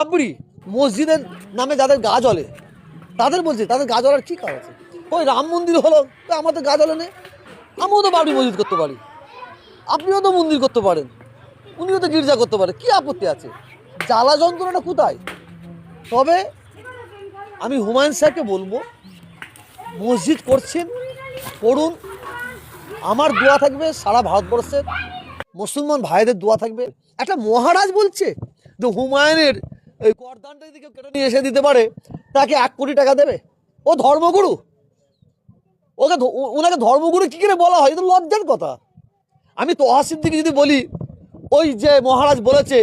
বাবরি মসজিদের নামে যাদের গা জ্বলে তাদের বলছে তাদের গা জ্বলার কি কাজ আছে? ওই রাম মন্দির হলো তো আমাদের গা জ্বলে নেই, আমিও তো বাবরি মসজিদ করতে পারি, আপনিও তো মন্দির করতে পারেন, উনিও তো গির্জা করতে পারেন, কি আপত্তি আছে? জ্বালা যন্ত্রণাটা কোথায়? তবে আমি হুমায়ুন সাহেবকে বলবো, মসজিদ করছেন করুন, আমার দোয়া থাকবে, সারা ভারতবর্ষের মুসলমান ভাইদের দোয়া থাকবে। একটা মহারাজ বলছে যে হুমায়ুনের এই গরদানটা যদি কেউ কেটে নিয়ে এসে দিতে পারে তাকে 1 কোটি টাকা দেবে। ও ধর্মগুরু, ওনাকে ধর্মগুরু কি করে বলা হয়? এটা লজ্জার কথা। আমি তোহা সিদ্দিকী যদি বলি ওই যে মহারাজ বলেছে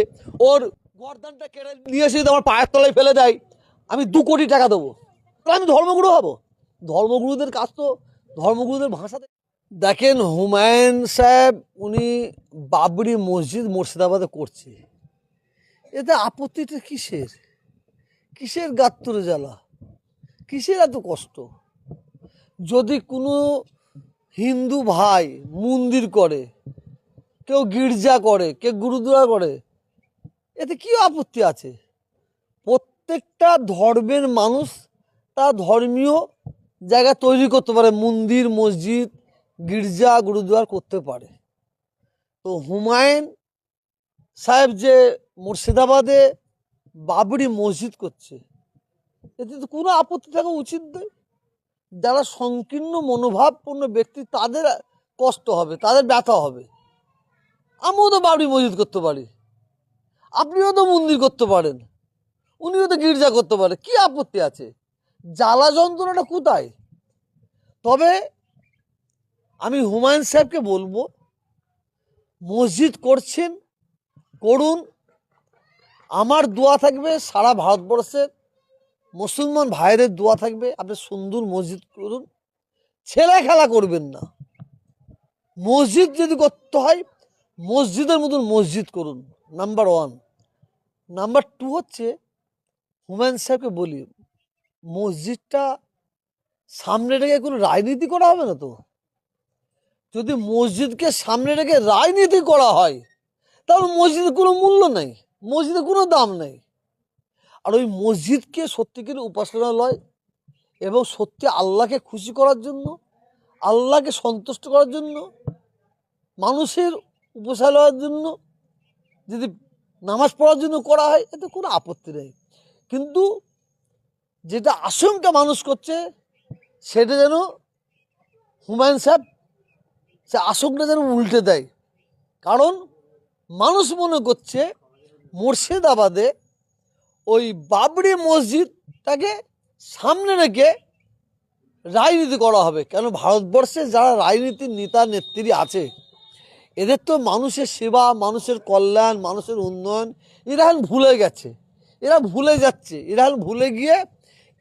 ওর গরদানটা কেটে নিয়ে এসে যদি আমার পায়ের তলায় ফেলে দেয় আমি 2 কোটি টাকা দেবো, তাহলে আমি ধর্মগুরু হব? ধর্মগুরুদের কাজ তো ধর্মগুরুদের ভাষাতে। দেখেন হুমায়ুন সাহেব উনি বাবরি মসজিদ মুর্শিদাবাদে করছে, এতে আপত্তিটা কিসের? কিসের গাত্তরে জ্বালা, কিসের এত কষ্ট? যদি কোনো হিন্দু ভাই মন্দির করে, কেউ গির্জা করে, কেউ গুরুদুয়ারা করে, এতে কি আপত্তি আছে? প্রত্যেকটা ধর্মের মানুষ তার ধর্মীয় জায়গা তৈরি করতে পারে, মন্দির মসজিদ গির্জা গুরুদুয়ার করতে পারে। তো হুমায়ুন সাহেব যে মুর্শিদাবাদে বাবরি মসজিদ করছে এতে তো কোনো আপত্তি থাকা উচিত নয়। যারা সংকীর্ণ মনোভাবপূর্ণ ব্যক্তি তাদের কষ্ট হবে, তাদের ব্যথা হবে। আমিও তো বাবরি মসজিদ করতে পারি, আপনিও তো মন্দির করতে পারেন, উনিও তো গির্জা করতে পারে, কি আপত্তি আছে? জ্বালা যন্ত্রণাটা কোথায়? তবে আমি হুমায়ুন সাহেবকে বলবো, মসজিদ করছেন করুন, আমার দোয়া থাকবে, সারা ভারতবর্ষের মুসলমান ভাইদের দোয়া থাকবে। আপনি সুন্দর মসজিদ করুন, ছেলে খেলা করবেন না। মসজিদ যদি করতে হয় মসজিদের মতন মসজিদ করুন, নাম্বার 1। নাম্বার 2 হচ্ছে হুমায়ুন সাহেবকে বলি, মসজিদটা সামনে রেখে কোনো রাজনীতি করা হবে না তো। যদি মসজিদকে সামনে রেখে রাজনীতি করা হয় তাহলে মসজিদের কোনো মূল্য নেই, মসজিদের কোনো দাম নেই। আর ওই মসজিদকে সত্যিকারের উপাসনালয় এবং সত্যি আল্লাহকে খুশি করার জন্য, আল্লাহকে সন্তুষ্ট করার জন্য, মানুষের উপাসনালয়ের জন্য যদি নামাজ পড়ার জন্য করা হয় এতে কোনো আপত্তি নেই। কিন্তু যেটা আশঙ্কা মানুষ করছে সেটা যেন হুমায়ুন সাহেব সে আশঙ্কা যেন উল্টে দেয়। কারণ মানুষ মনে করছে মুর্শিদাবাদে ওই বাবরি মসজিদটাকে সামনে রেখে রাজনীতি করা হবে। কেন ভারতবর্ষে যারা রাজনীতির নেতা নেত্রী আছে এদের তো মানুষের সেবা, মানুষের কল্যাণ, মানুষের উন্নয়ন এরা এখন ভুলে গেছে, এরা ভুলে যাচ্ছে। এরা এখন ভুলে গিয়ে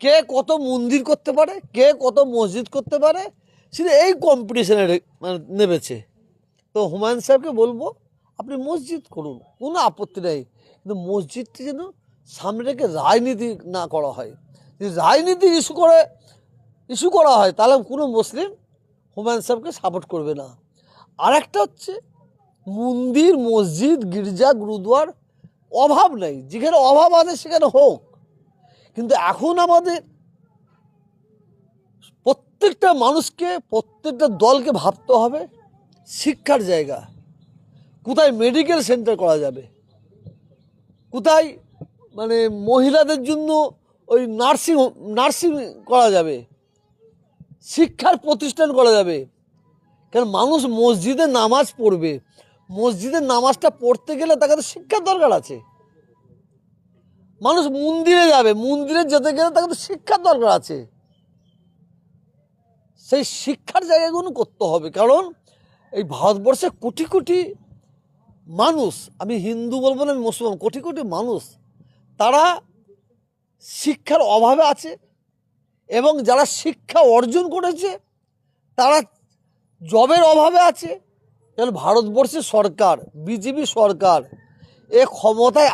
কে কত মন্দির করতে পারে, কে কত মসজিদ করতে পারে সেটা এই কম্পিটিশনে মানে নেমেছে। তো হুমায়ুন সাহেবকে বলবো আপনি মসজিদ করুন, কোনো আপত্তি নেই, কিন্তু মসজিদটি যেন সামনে রেখে রাজনীতি না করা হয়। যদি রাজনীতি ইস্যু করা হয় তাহলে কোনো মুসলিম হুমায়ুন সাহেবকে সাপোর্ট করবে না। আর একটা হচ্ছে মন্দির মসজিদ গির্জা গুরুদুয়ার অভাব নেই, যেখানে অভাব আছে সেখানে হোক, কিন্তু এখন আমাদের প্রত্যেকটা মানুষকে প্রত্যেকটা দলকে ভাবতে হবে শিক্ষার জায়গা কোথায় মেডিকেল সেন্টার করা যাবে, কোথায় মানে মহিলাদের জন্য ওই নার্সিং করা যাবে, শিক্ষার প্রতিষ্ঠান করা যাবে। কারণ মানুষ মসজিদে নামাজ পড়বে, মসজিদের নামাজটা পড়তে গেলে তাকে তো শিক্ষার দরকার আছে। মানুষ মন্দিরে যাবে, মন্দিরে যেতে গেলে তাকে তো শিক্ষার দরকার আছে। সেই শিক্ষার জায়গাগুলো করতে হবে। কারণ এই ভারতবর্ষে কোটি কোটি মানুষ, আমি হিন্দু বলবো না, মুসলমান, কোটি কোটি মানুষ তারা শিক্ষার অভাবে আছে, এবং যারা শিক্ষা অর্জন করেছে তারা জবের অভাবে আছে। কারণ ভারতবর্ষের সরকার, বিজেপি সরকার ক্ষমতায়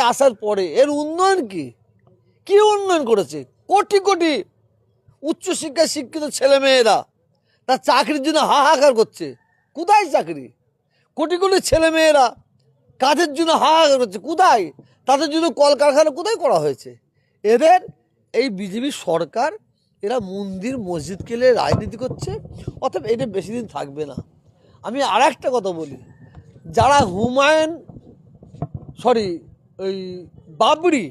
আসার পরে এর উন্নয়ন কি উন্নয়ন করেছে? কোটি কোটি উচ্চশিক্ষায় শিক্ষিত ছেলেমেয়েরা তার চাকরির জন্য হাহাকার করছে। কোথায় চাকরি? কোটি কোটি ছেলেমেয়েরা কাজের জন্য হাহাকার করছে, কোথায় তাদের জন্য কলকারখানা কোথায় করা হয়েছে? এদের এই বিজেপি সরকার, এরা মন্দির মসজিদ কেলে রাজনীতি করছে, অতএব এটা বেশি দিন থাকবে না। আমি আর একটা কথা বলি, যারা ওই বাবরি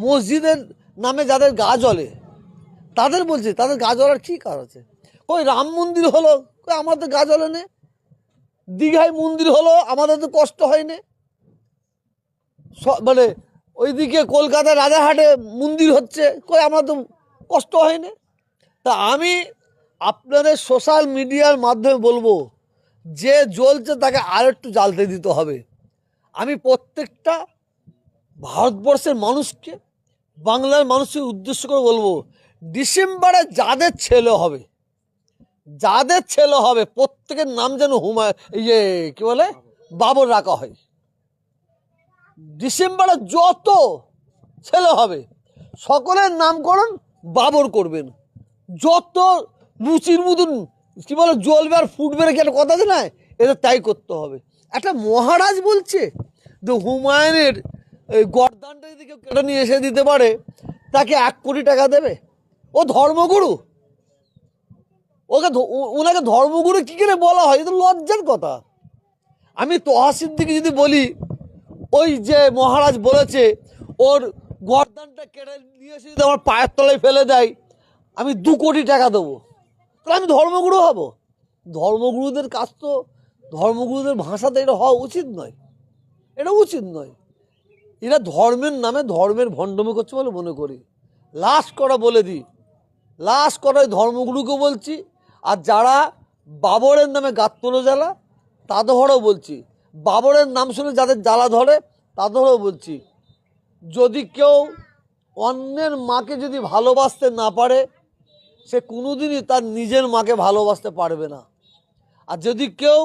মসজিদের নামে যাদের গা জ্বলে, তাদের বলছে তাদের গা জ্বলার কী কার আছে? ওই রাম মন্দির হলো, কই আমাদের গা জ্বলে নে। দীঘায় মন্দির হলো, আমাদের তো কষ্ট হয় না। মানে ওইদিকে কলকাতার রাজারহাটে মন্দির হচ্ছে, কই আমার তো কষ্ট হয় না। তা আমি আপনাদের সোশ্যাল মিডিয়ার মাধ্যমে বলবো, যে জ্বলছে তাকে আর একটু জ্বালতে দিতে হবে। আমি প্রত্যেকটা ভারতবর্ষের মানুষকে, বাংলার মানুষকে উদ্দেশ্য করে বলবো, ডিসেম্বরে যাদের ছেলে হবে প্রত্যেকের নাম যেন কি বলে বাবর রাখা হয়। ডিসেম্বরে যত ছেলে হবে সকলের নামকরণ বাবর করবেন। যত লুচির মতন কি বলে জ্বলবে আর ফুটবে কি একটা কথা আছে না, এটা তাই করতে হবে। একটা মহারাজ বলছে যে হুমায়ুনের এই গর্দানটা যদি কেউ কেটে নিয়ে এসে দিতে পারে তাকে 1 কোটি টাকা দেবে। ও ধর্মগুরু, ওনাকে ধর্মগুরু কী করে বলা হয়? এটা লজ্জার কথা। আমি তোহা সিদ্দিকী যদি বলি, ওই যে মহারাজ বলেছে ওর গর্দানটা কেটে নিয়ে এসে যদি আমার পায়ের তলায় ফেলে দেয় আমি 2 কোটি টাকা দেবো, তাহলে আমি ধর্মগুরু হব? ধর্মগুরুদের কাজ তো, ধর্মগুরুদের ভাষাতে এটা হওয়া উচিত নয়, এটা উচিত নয়। এরা ধর্মের নামে ধর্মের ভণ্ডামি করছে বলে মনে করি। লাস্ট করা বলে দিই, লাস্ট করাই ধর্মগুরুকে বলছি, আর যারা বাবরের নামে গাত্তলো জ্বালা তাদেরও বলছি, বাবরের নাম শুনে যাদের জ্বালা ধরে তাদেরও বলছি, যদি কেউ অন্যের মাকে যদি ভালোবাসতে না পারে সে কোনোদিনই তার নিজের মাকে ভালোবাসতে পারবে না। আর যদি কেউ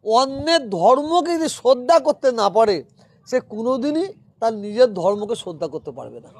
অন্যের ধর্মকে যদি শ্রদ্ধা করতে না পারে সে কোনোদিনই তার নিজের ধর্মকে শ্রদ্ধা করতে পারবে না।